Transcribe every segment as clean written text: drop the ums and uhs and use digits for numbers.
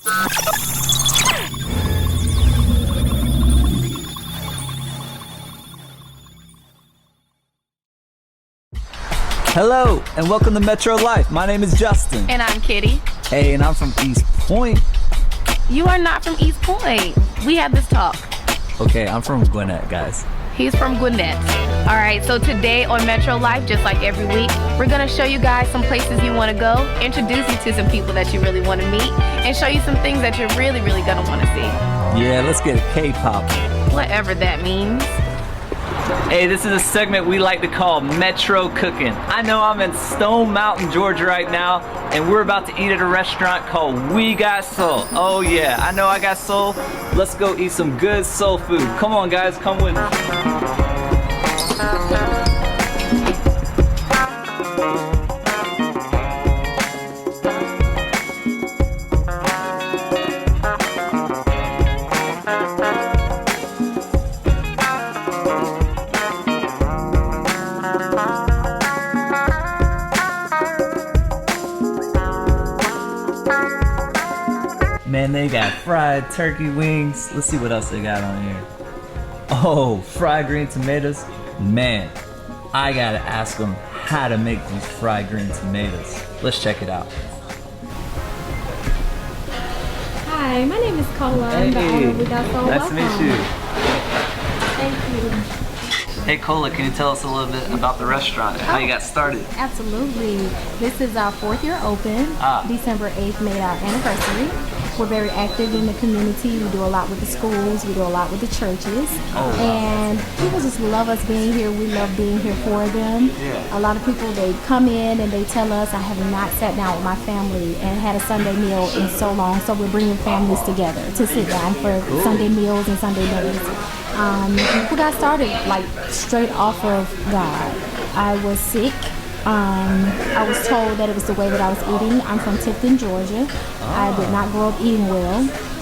Hello, and welcome to Metro Life. My name is Justin. And I'm Kitty. Hey, and I'm from East Point. You are not from East Point. We had this talk. Okay, I'm from Gwinnett, guys. He's from Gwinnett. All right, so today on Metro Life, just like every week, we're gonna show you guys some places you wanna go, introduce you to some people that you really wanna meet, and show you some things that you're really gonna wanna see. Yeah, let's get a K-pop. Whatever that means. Hey, this is a segment we like to call Metro Cooking. I know I'm in Stone Mountain, Georgia right now, and we're about to eat at a restaurant called We Got Soul. Oh yeah, I know I got soul. Let's go eat some good soul food. Come on guys, come with me. Man, they got fried turkey wings. Let's see what else they got on here. Oh, fried green tomatoes. Man, I gotta ask them how to make these fried green tomatoes. Let's check it out. Hi, my name is Cola. I'm the owner of We Got Soul. Nice to meet you. Thank you. Hey Cola, can you tell us a little bit about the restaurant and how you got started? Absolutely. This is our 4th year open. December 8th made our anniversary. We're very active in the community. We do a lot with the schools. We do a lot with the churches. Oh, wow. And people just love us being here. We love being here for them. Yeah. A lot of people, they come in and they tell us, I have not sat down with my family and had a Sunday meal in so long. So we're bringing families together to sit down for Sunday meals and Sunday dinners. We got started like straight off of God. I was sick. I was told that it was the way that I was eating. I'm from Covington, Georgia. I did not grow up eating well,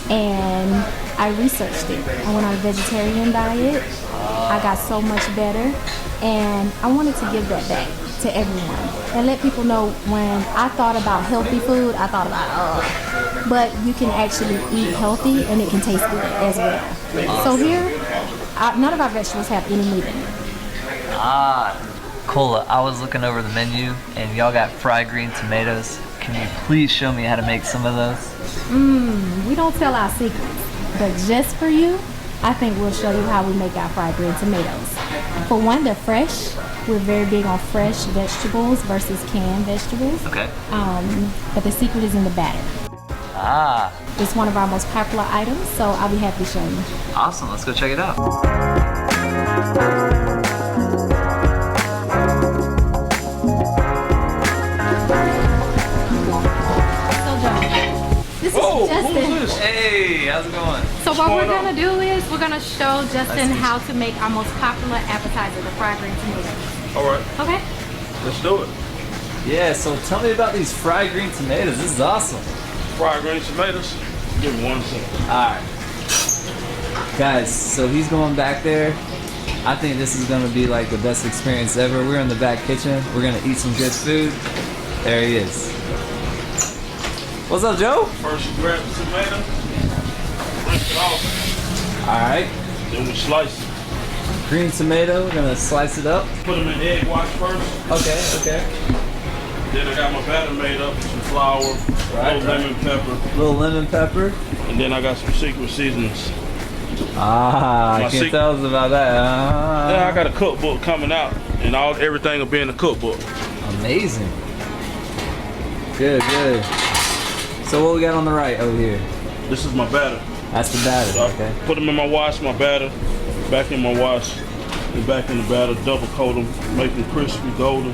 and I researched it. I went on a vegetarian diet. I got so much better, and I wanted to give that back to everyone and let people know when I thought about healthy food, I thought about, but you can actually eat healthy and it can taste good as well. So here, none of our vegetables have any meat in it. Cola, I was looking over the menu and y'all got fried green tomatoes. Can you please show me how to make some of those? We don't tell our secrets, but just for you, I think we'll show you how we make our fried green tomatoes. For one, they're fresh. We're very big on fresh vegetables versus canned vegetables. Okay. But the secret is in the batter. It's one of our most popular items, so I'll be happy to show you. Awesome, let's go check it out. This is Justin. Hey, how's it going? So what we're gonna do is we're gonna show Justin how to make our most popular appetizer, the fried green tomatoes. All right. Okay. Let's do it. Yeah, so tell me about these fried green tomatoes. This is awesome. Fried green tomatoes. Give me 1 second. Alright. Guys, so he's going back there. I think this is gonna be like the best experience ever. We're in the back kitchen. We're gonna eat some good food. There he is. What's up, Joe? First you grab the tomato, rinse it off. Alright. Then we slice it. Green tomato, we're gonna slice it up. Put them in egg wash first. Okay. Then I got my batter made up, some flour, lemon pepper. Little lemon pepper. And then I got some secret seasonings. I can't tell us about that. Yeah, I got a cookbook coming out, and everything will be in the cookbook. Amazing. Good. So what we got on the right over here? This is my batter. That's the batter, So okay. Put them in my wash, my batter, back in my wash, and back in the batter, double coat them, make them crispy, golden.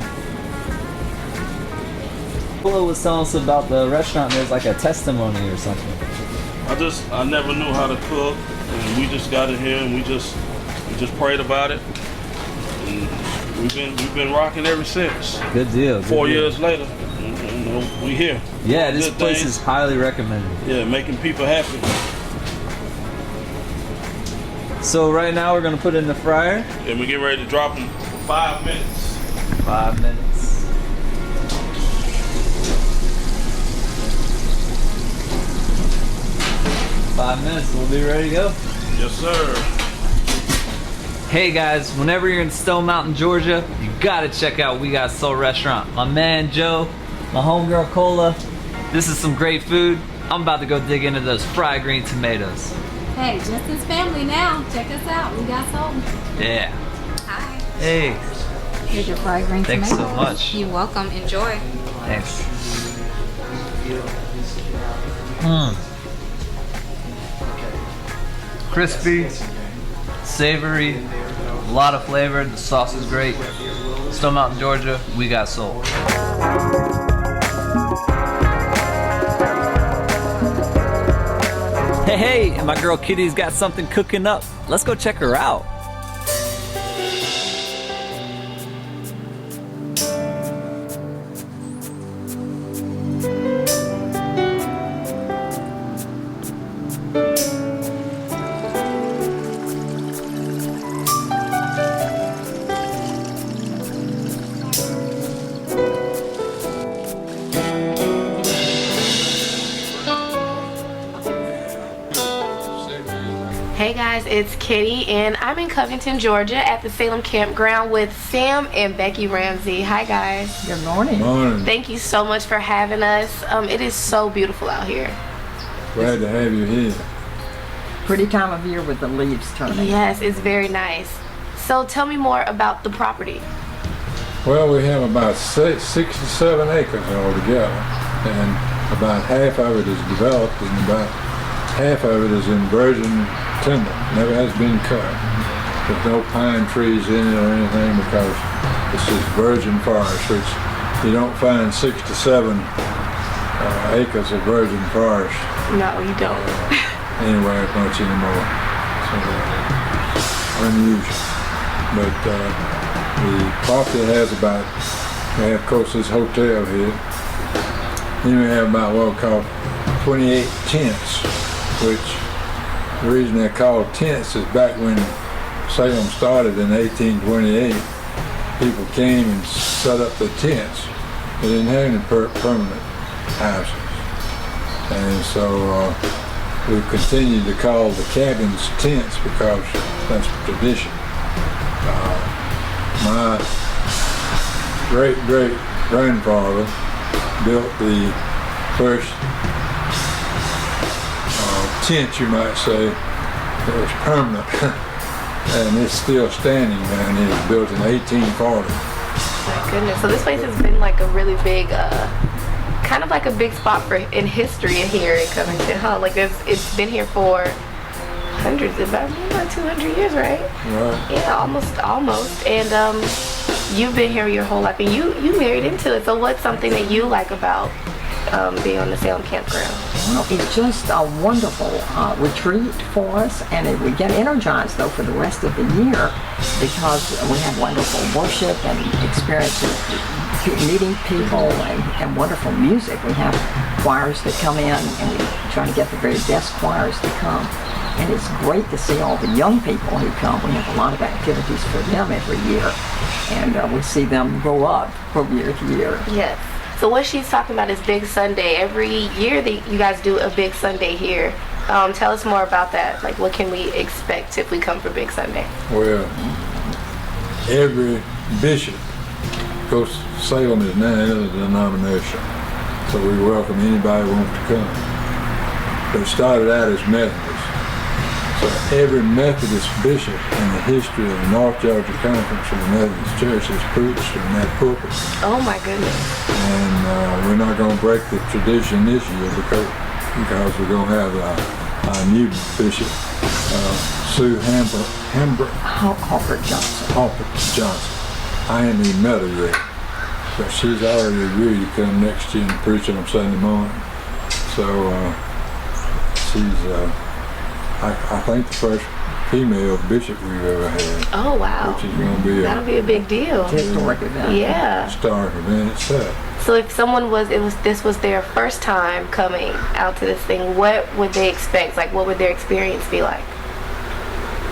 Polo was telling us about the restaurant. There's like a testimony or something. I never knew how to cook, and we just got in here and we just prayed about it, and we've been rocking ever since. Good deal. 4 years later, we here. Yeah, this place is highly recommended. Yeah, making people happy. So right now we're gonna put it in the fryer. And we get ready to drop them for 5 minutes. 5 minutes. 5 minutes, we'll be ready to go. Yes, sir. Hey guys, whenever you're in Stone Mountain, Georgia, you gotta check out We Got Soul Restaurant. My man Joe, my homegirl Cola. This is some great food. I'm about to go dig into those fried green tomatoes. Hey, just as family now. Check us out. We got soul. Yeah. Hi. Hey, Here's your fried green thanks so tomatoes. much. You're welcome. Enjoy. Thanks. Crispy, savory, a lot of flavor. The sauce is great. Stone Mountain, Georgia, We Got Soul. Hey, and my girl Kitty's got something cooking up. Let's go check her out. Hey guys, it's Kitty and I'm in Covington, Georgia at the Salem Campground with Sam and Becky Ramsey. Hi guys. Good morning. Morning. Thank you so much for having us. It is so beautiful out here. Glad to have you here. Pretty time of year with the leaves turning. Yes, it's very nice. So tell me more about the property. Well, we have about 67 acres altogether, and about half of it is developed, and about half of it is in virgin timber. Never has been cut. There's no pine trees in it or anything because this is virgin forest, which you don't find 67 acres of virgin forest No, you don't. anywhere much anymore. So unusual. But the property has about, we have of course this hotel here. Then we have about what we call 28 tents, which the reason they're called tents is back when Salem started in 1828, people came and set up their tents. They didn't have any permanent houses. And so we continue to call the cabins tents because that's tradition. My great-great-grandfather built the first tent, you might say, that was permanent. And it's still standing down here. It was built in 1840. My goodness. So this place has been like a really big, kind of like a big spot for in history here in Covington, huh? Like it's been here for hundreds, about 200 years, right? Right. Yeah, almost. And you've been here your whole life, and you married into it. So what's something that you like about being on the Salem Campground? Well, it's just a wonderful retreat for us, and we get energized though for the rest of the year because we have wonderful worship and experiences, meeting people and wonderful music. We have choirs that come in, and we try to get the very best choirs to come. And it's great to see all the young people who come. We have a lot of activities for them every year, and we see them grow up from year to year. Yes. So what she's talking about is Big Sunday. Every year that you guys do a Big Sunday here. Tell us more about that. Like, what can we expect if we come for Big Sunday? Well, every bishop, of course, Salem is now another denomination, so we welcome anybody who wants to come. But it started out as Methodist. So every Methodist bishop in the history of the North Georgia Conference of the Methodist Church has preached from that pulpit. Oh my goodness. And we're not going to break the tradition this year because we're going to have our new bishop, Sue Harper Johnson. I ain't even met her yet, but she's already agreed to come next year and preach on Sunday morning. So she's, I think, the first female bishop we've ever had. Oh wow. Which is going to be that'll be a big deal. Historic event. Yeah. Historic event itself. So if someone this was their first time coming out to this thing, what would they expect? Like, what would their experience be like?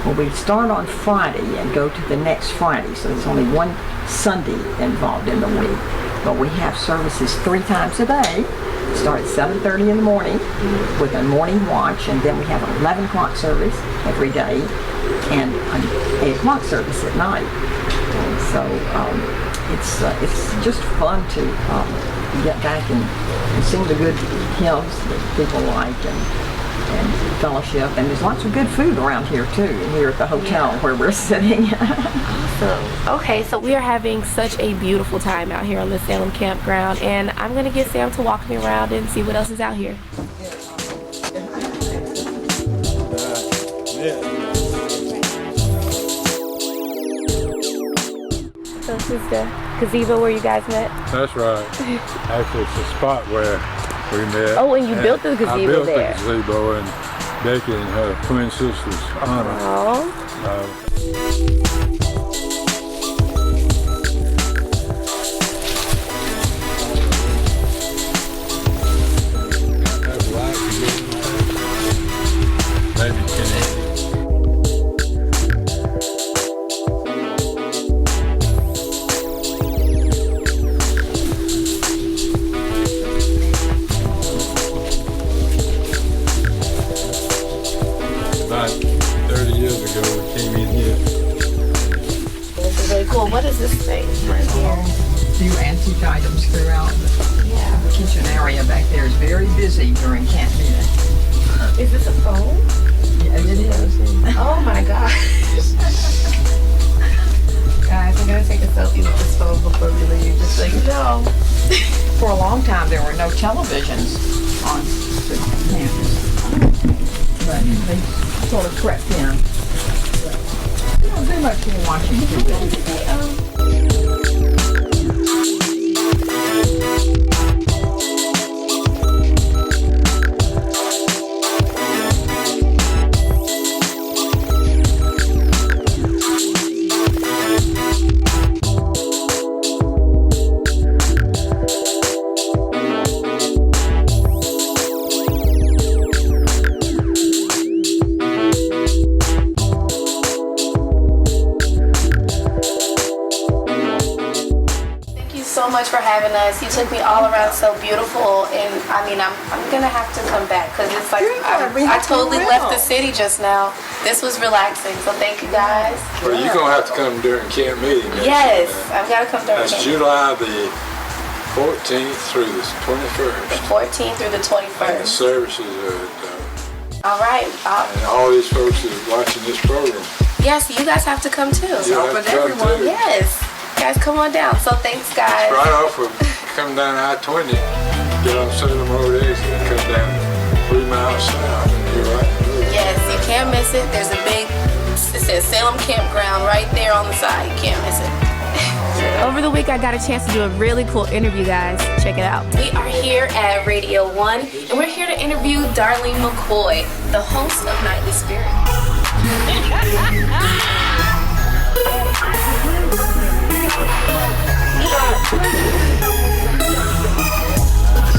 Well, we start on Friday and go to the next Friday, so there's only one Sunday involved in the week. But we have services 3 times a day, start at 7:30 in the morning with a morning watch, and then we have an 11 o'clock service every day and an 8 o'clock service at night. So it's just fun to get back and sing the good hymns that people like and fellowship. And there's lots of good food around here too, here at the hotel where we're sitting. Awesome. Okay, so we are having such a beautiful time out here on the Salem Campground, and I'm gonna get Sam to walk me around and see what else is out here. So this is the gazebo where you guys met? That's right. Actually, it's the spot where we met. Oh, and you built the gazebo I built there. the gazebo in Becky and her twin sister's honor. Oh. About 30 years ago, we came in here. This is really cool. What is this thing right here? A few antique items throughout the kitchen area back there is very busy during camp meeting. Is this a phone? Yeah, it is. Oh my gosh. Guys, I'm gonna take a selfie with this phone before we leave, just so you know. For a long time, there were no televisions on the campus, but they sort of crept in. But you don't do much in Washington. So much for having us. You took me all around so beautiful, and I mean, I'm gonna have to come back because it's like I totally left the city just now. This was relaxing, so thank you guys. Well, you're going to have to come during camp meeting. Yes, I've got to come during That's camp. July the 14th through the 21st. The 14th through the And the 21st. services are All right. and all these folks that are watching this program. Yes, you guys have to come too. You'll have to come too. Yes. Guys, come on down. So thanks, guys. Right off of come down I-20, get on Salem Road exit and come down 3 miles south, and you're right. Yes, you can't miss it. There's a big, it says Salem Campground right there on the side. You can't miss it. Over the week, I got a chance to do a really cool interview, guys. Check it out. We are here at Radio 1, and we're here to interview Darlene McCoy, the host of Nightly Spirit.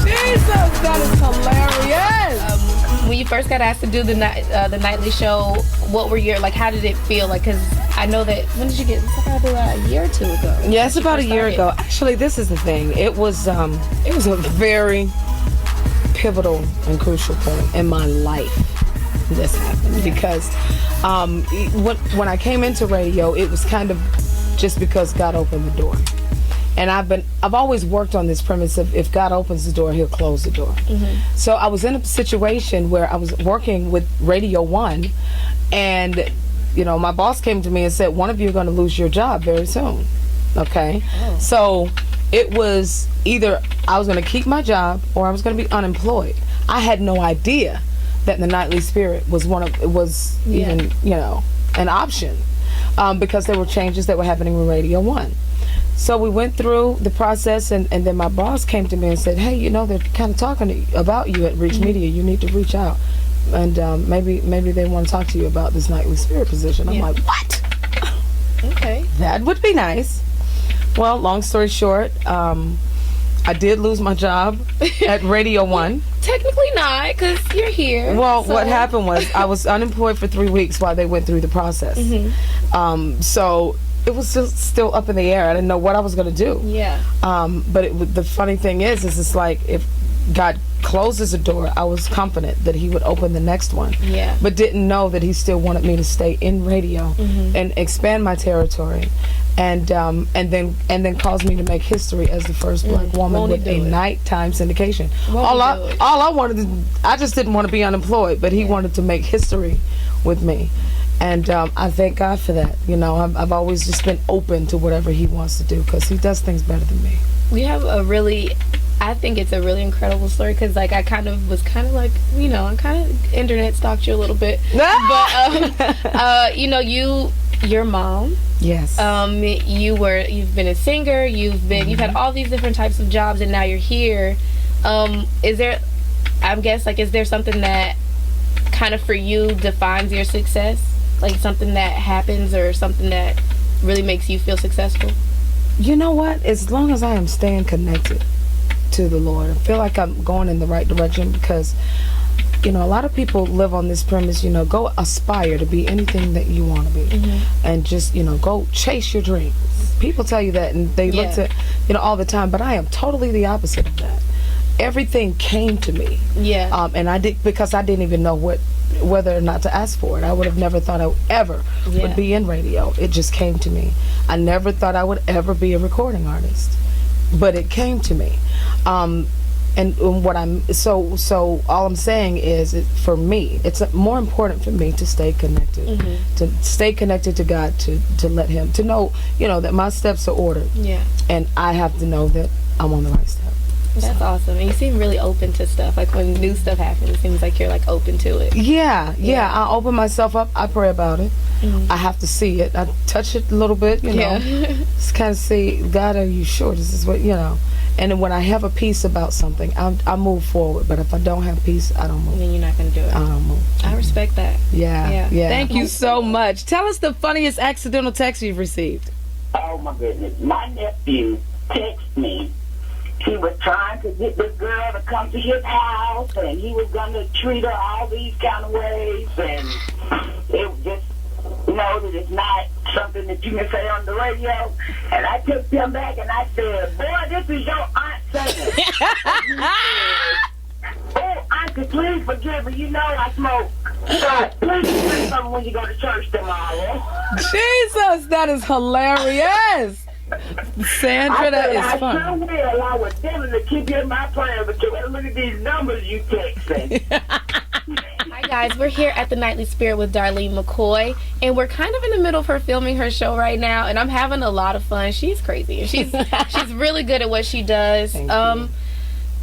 Jesus, that is hilarious. When you first got asked to do the nightly show, what were your, like, how did it feel? Like, because I know that, when did you get, it's about a year or two ago. Yeah, it's about a year ago. Actually, this is the thing. It was a very pivotal and crucial point in my life. This happened because when I came into radio, it was kind of just because God opened the door. And I've always worked on this premise of if God opens the door, he'll close the door. Mm-hmm. So I was in a situation where I was working with Radio 1, and my boss came to me and said, one of you are going to lose your job very soon. Okay? Oh. So it was either I was going to keep my job or I was going to be unemployed. I had no idea that the Nightly Spirit was even an option, because there were changes that were happening with Radio 1. So we went through the process, and then my boss came to me and said, hey, they're kind of talking about you at Reach Media. You need to reach out, and maybe they want to talk to you about this Nightly Spirit position. I'm like, what? Okay. That would be nice. Well, long story short, I did lose my job at Radio 1. Technically not, because you're here. Well, what happened was I was unemployed for 3 weeks while they went through the process. Mm-hmm. So it was still up in the air. I didn't know what I was going to do. Yeah. But the funny thing is it's like if God closes a door, I was confident that he would open the next one. Yeah. But didn't know that he still wanted me to stay in radio and expand my territory, and then caused me to make history as the first black woman with a nighttime syndication. All I wanted to, I just didn't want to be unemployed, but he wanted to make history with me. And I thank God for that. You know, I've always just been open to whatever he wants to do, because he does things better than me. We have I think it's a really incredible story, because like I was kind of like, you know, I kind of internet stalked you a little bit. But you know, your mom. Yes. You've been a singer. You've had all these different types of jobs, and now you're here. Is there something that kind of for you defines your success? Like something that happens or something that really makes you feel successful? You know what? As long as I am staying connected to the Lord, I feel like I'm going in the right direction, because, you know, a lot of people live on this premise, you know, go aspire to be anything that you want to be, and just, you know, go chase your dreams. People tell you that, and they look to, you know, all the time, but I am totally the opposite of that. Everything came to me. Yeah. And I did, because I didn't even know whether or not to ask for it. I would have never thought I ever would be in radio. It just came to me. I never thought I would ever be a recording artist, but it came to me. And what so all I'm saying is, for me, it's more important for me to stay connected, to stay connected to God, to let Him, to know, you know, that my steps are ordered. Yeah. And I have to know that I'm on the right step. That's awesome. And you seem really open to stuff. Like when new stuff happens, it seems like you're like open to it. Yeah. I open myself up. I pray about it. I have to see it. I touch it a little bit, you know. Just kind of see, God, are you sure this is what, you know? And then when I have a peace about something, I move forward. But if I don't have peace, I don't move. Then you're not going to do it. I don't move. I respect that. Yeah. Thank you so much. Tell us the funniest accidental text you've received. Oh, my goodness. My nephew texted me. He was trying to get this girl to come to his house, and he was going to treat her all these kind of ways, and it was just, you know, that it's not something that you can say on the radio. And I took him back, and I said, boy, this is your aunt saying. Oh, auntie, please forgive me. You know I smoke. So please say something when you go to church tomorrow. Jesus, that is hilarious. Sandra, that is fun. I sure will. I was definitely keep you in my plan, but you better look at these numbers you texting. Hi guys, we're here at the Nightly Spirit with Darlene McCoy, and we're kind of in the middle of her filming her show right now, and I'm having a lot of fun. She's crazy, and she's really good at what she does. Thank you.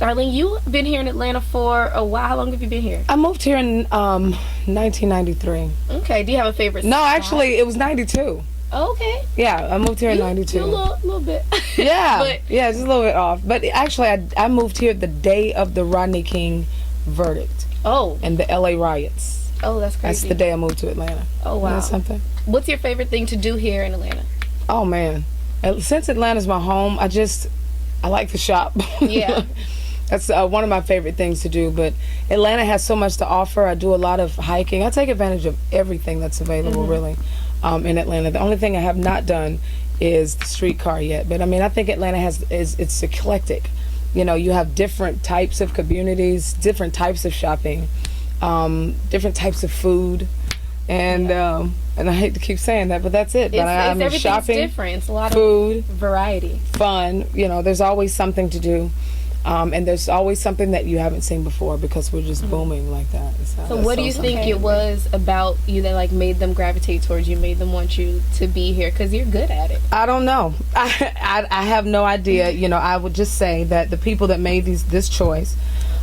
Darlene, you've been here in Atlanta for a while. How long have you been here? I moved here in 1993. Okay, do you have a favorite No, spot? actually, it was 92. Okay. Yeah, I moved here in 92. You a little bit. Yeah, yeah, just a little bit off. But actually, I moved here the day of the Rodney King verdict. Oh. And the LA riots. Oh, that's crazy. That's the day I moved to Atlanta. Oh, wow. Isn't that something? What's your favorite thing to do here in Atlanta? Oh, man. Since Atlanta's my home, I like to shop. Yeah. That's one of my favorite things to do. But Atlanta has so much to offer. I do a lot of hiking. I take advantage of everything that's available, really, in Atlanta. The only thing I have not done is the streetcar yet. But I mean, I think Atlanta it's eclectic. You know, you have different types of communities, different types of shopping, different types of food, and I hate to keep saying that, but that's it. But I mean, shopping, different. It's a lot food, of variety, fun. You know, there's always something to do. And there's always something that you haven't seen before, because we're just booming like that. So what do you think it was about you that like made them gravitate towards you, made them want you to be here? Because you're good at it. I don't know. I have no idea. You know, I would just say that the people that made this choice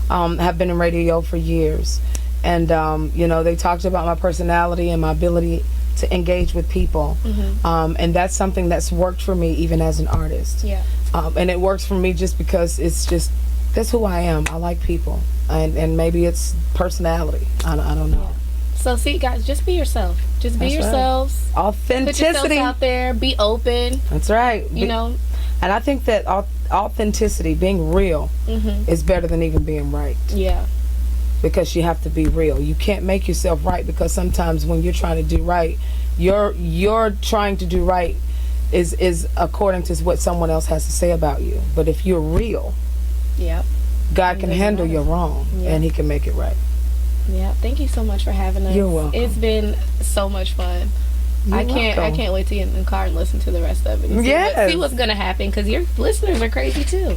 have been in radio for years. And, you know, they talked about my personality and my ability to engage with people. And that's something that's worked for me even as an artist. Yeah. And it works for me just because that's who I am. I like people, and maybe it's personality. I don't know. So see, guys, just be yourself. Just be yourselves. Right. Authenticity. Put yourself out there. Be open. That's right. You know. And I think that authenticity, being real, is better than even being right. Yeah. Because you have to be real. You can't make yourself right, because sometimes when you're trying to do right, you're trying to do right is according to what someone else has to say about you. But if you're real, God can handle your wrong, and He can make it right. Yeah. Thank you so much for having us. You're welcome. It's been so much fun. I can't wait to get in the car and listen to the rest of it. And see what's gonna happen, because your listeners are crazy too.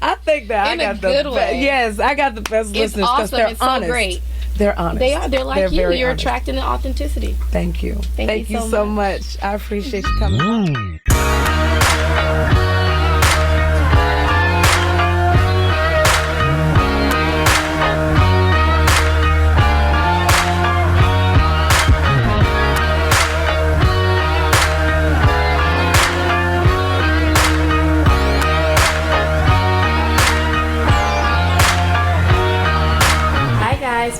I think that in a good way. Yes, I got the best listeners because they're it's honest. So great. They're honest. They are. They're like you. You're honest. attracting the authenticity. Thank you. Thank you so much. I appreciate you coming on.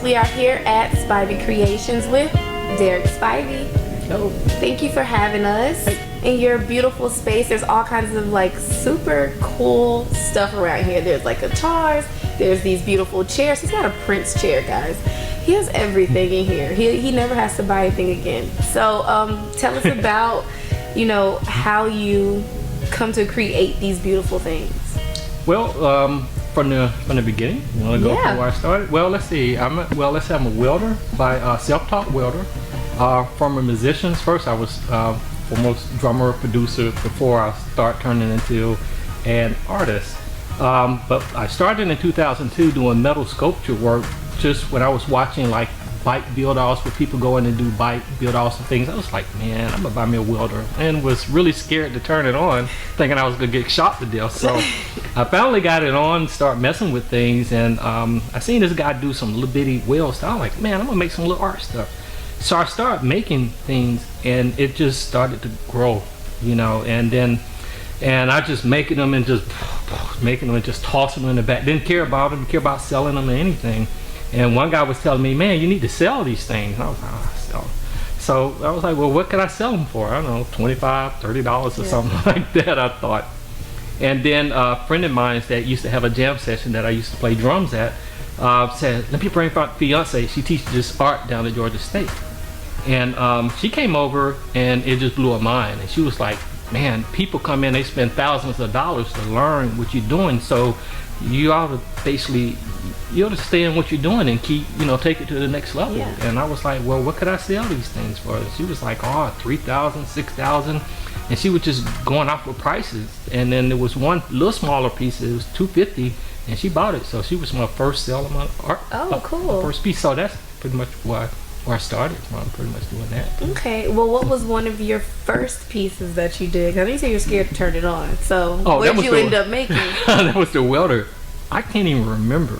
We are here at Spivey Creations with Derrick Spivey. Oh. Thank you for having us in your beautiful space. There's all kinds of like super cool stuff around here. There's like guitars, there's these beautiful chairs. He's got a Prince chair, guys. He has everything in here. He never has to buy anything again. So tell us about, how you come to create these beautiful things. Well, from the beginning, you want to go from where I started? Well, let's see. I'm a welder by self-taught welder. Former musicians. First, I was foremost drummer, producer before I start turning into an artist. But I started in 2002 doing metal sculpture work. Just when I was watching like bike build-offs, where people go in and do bike build-offs and things, I was like, man, I'm gonna buy me a welder, and was really scared to turn it on, thinking I was gonna get shot to death. So I finally got it on, start messing with things, and I seen this guy do some little bitty wheel stuff. I'm like, man, I'm gonna make some little art stuff. So I started making things, and it just started to grow, and I just making them and just tossing them in the back. Didn't care about them, care about selling them or anything. And one guy was telling me, man, you need to sell these things. And I was like, oh, sell them. So I was like, well, what could I sell them for? I don't know, $25, $30 or something like that, I thought. And then a friend of mine that used to have a jam session that I used to play drums at said, let me bring my fiance. She teaches this art down at Georgia State. And she came over, and it just blew her mind. And she was like, man, people come in, they spend thousands of dollars to learn what you're doing. So you ought to stay in what you're doing and keep, take it to the next level. Yeah. And I was like, well, what could I sell these things for? And she was like, $3,000, $6,000. And she was just going off with prices. And then there was one little smaller piece, it was $250, and she bought it. So she was my first seller of my art. Oh, cool. First piece. So that's pretty much where I started from, pretty much doing that. Okay. Well, what was one of your first pieces that you did? I know you said you're scared to turn it on. So what did you end up making? That was the welder. I can't even remember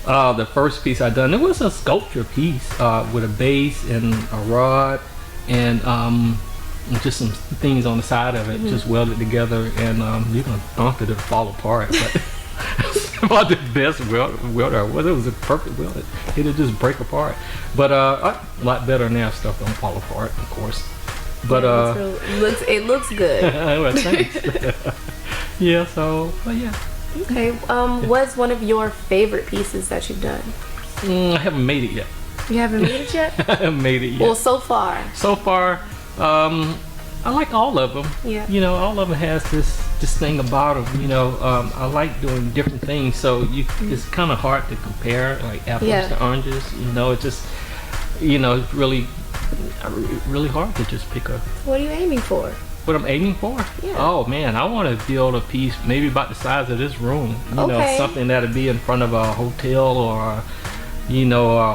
the first piece I done. It was a sculpture piece with a base and a rod and just some things on the side of it, just welded together, and you're gonna thump it, it'll fall apart. But it's about the best welder I was. It was a perfect weld. It'll just break apart. But a lot better now. Stuff don't fall apart, of course. But it looks good. Well, thanks. Yeah. So, but yeah. Okay. What's one of your favorite pieces that you've done? I haven't made it yet. You haven't made it yet? I haven't made it yet. Well, so far, I like all of them. Yeah. All of them has this thing about them. I like doing different things. So it's kind of hard to compare like apples to oranges. It's just, it's really hard to just pick up. What are you aiming for? What I'm aiming for? Yeah. Oh man, I want to build a piece maybe about the size of this room. Something that'll be in front of a hotel or a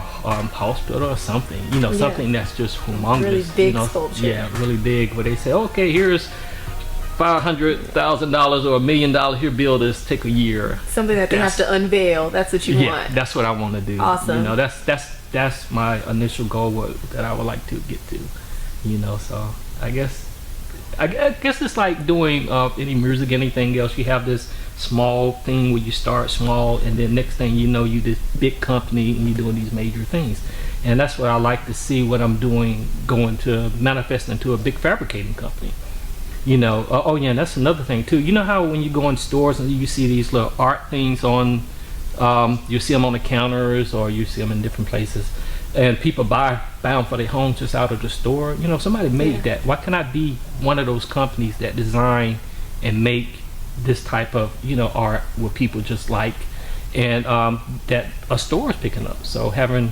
hospital or something. Something that's just humongous. Really big sculpture. Yeah, really big. Where they say, okay, here's $500,000 or $1 million. Here, build this. Take a year. Something that they have to unveil. That's what you want. Yeah, that's what I want to do. Awesome. That's my initial goal that I would like to get to. So I guess it's like doing any music, anything else. You have this small thing where you start small, and then next thing you know, you this big company and you're doing these major things. And that's what I like to see what I'm doing going to manifest into a big fabricating company. And that's another thing too. You know how when you go in stores and you see these little art things on, you see them on the counters or you see them in different places, and people buy them for their homes just out of the store. Somebody made that. Why can't I be one of those companies that design and make this type of art what people just like, and that a store is picking up. So having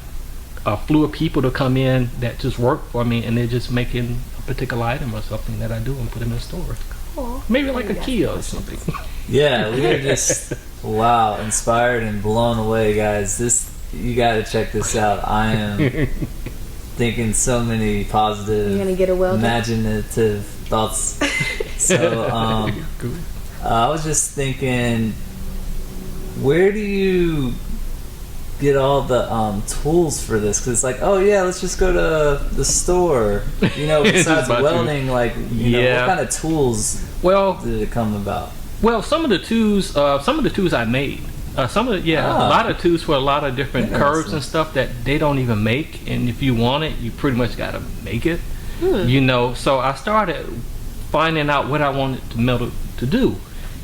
a slew of people to come in that just work for me, and they're just making a particular item or something that I do and put them in the store. Cool. Maybe like a Kia or something. Yeah, we were just wow, inspired and blown away, guys. You got to check this out. I am thinking so many positive, You're gonna get a welder? imaginative thoughts. So I was just thinking, where do you get all the tools for this? Because it's like, oh yeah, let's just go to the store. Besides welding, like what kind of tools did it come about? Well, some of the tools I made. A lot of tools for a lot of different curves and stuff that they don't even make, and if you want it, you pretty much got to make it. So I started finding out what I wanted the metal to do,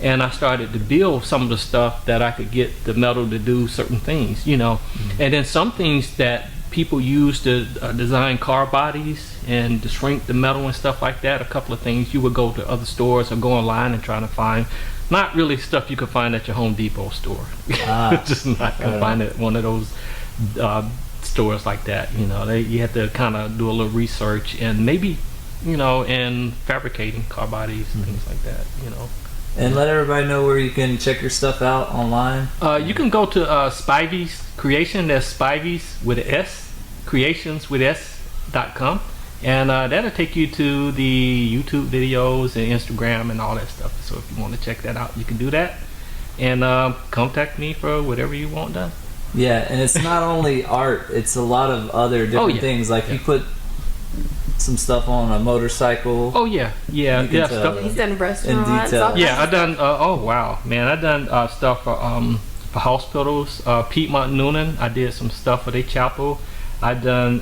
and I started to build some of the stuff that I could get the metal to do certain things, and then some things that people use to design car bodies and to shrink the metal and stuff like that. A couple of things you would go to other stores or go online and try to find. Not really stuff you could find at your Home Depot store. Just not gonna find it at one of those stores like that. You have to kind of do a little research and maybe, and fabricating car bodies and things like that. And let everybody know where you can check your stuff out online. You can go to Spivey's Creation. That's Spivey's with an S, creationswiths.com. And that'll take you to the YouTube videos and Instagram and all that stuff. So if you want to check that out, you can do that. And contact me for whatever you want done. Yeah, and it's not only art, it's a lot of other different things. Like you put some stuff on a motorcycle. Oh yeah. Stuff. He's done restaurants. In detail. Yeah, I done. Oh wow, man, I done stuff for hospitals. Piedmont Noonan, I did some stuff for their chapel. I done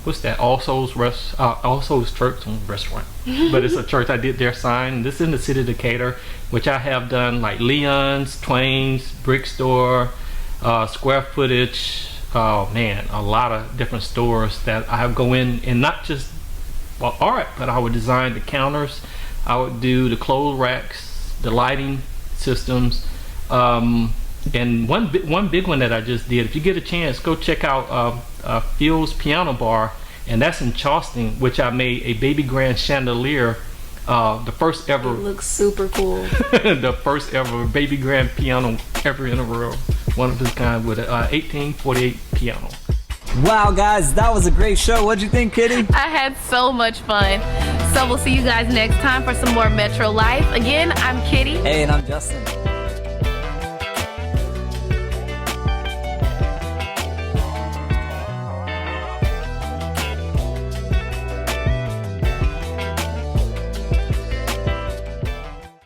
what's that? All Souls Church restaurant, but it's a church. I did their sign. This is in the city of Decatur, which I have done like Leon's, Twain's, Brick Store, Square Footage. Oh man, a lot of different stores that I have go in and not just art, but I would design the counters. I would do the clothes racks, the lighting systems. And one big one that I just did, if you get a chance, go check out Phil's Piano Bar, and that's in Charleston, which I made a baby grand chandelier, the first ever. It looks super cool. The first ever baby grand piano ever in the world, one of its kind, with a 1848 piano. Wow, guys, that was a great show. What'd you think, Kitty? I had so much fun. So we'll see you guys next time for some more Metro Life. Again, I'm Kitty. Hey, and I'm Justin.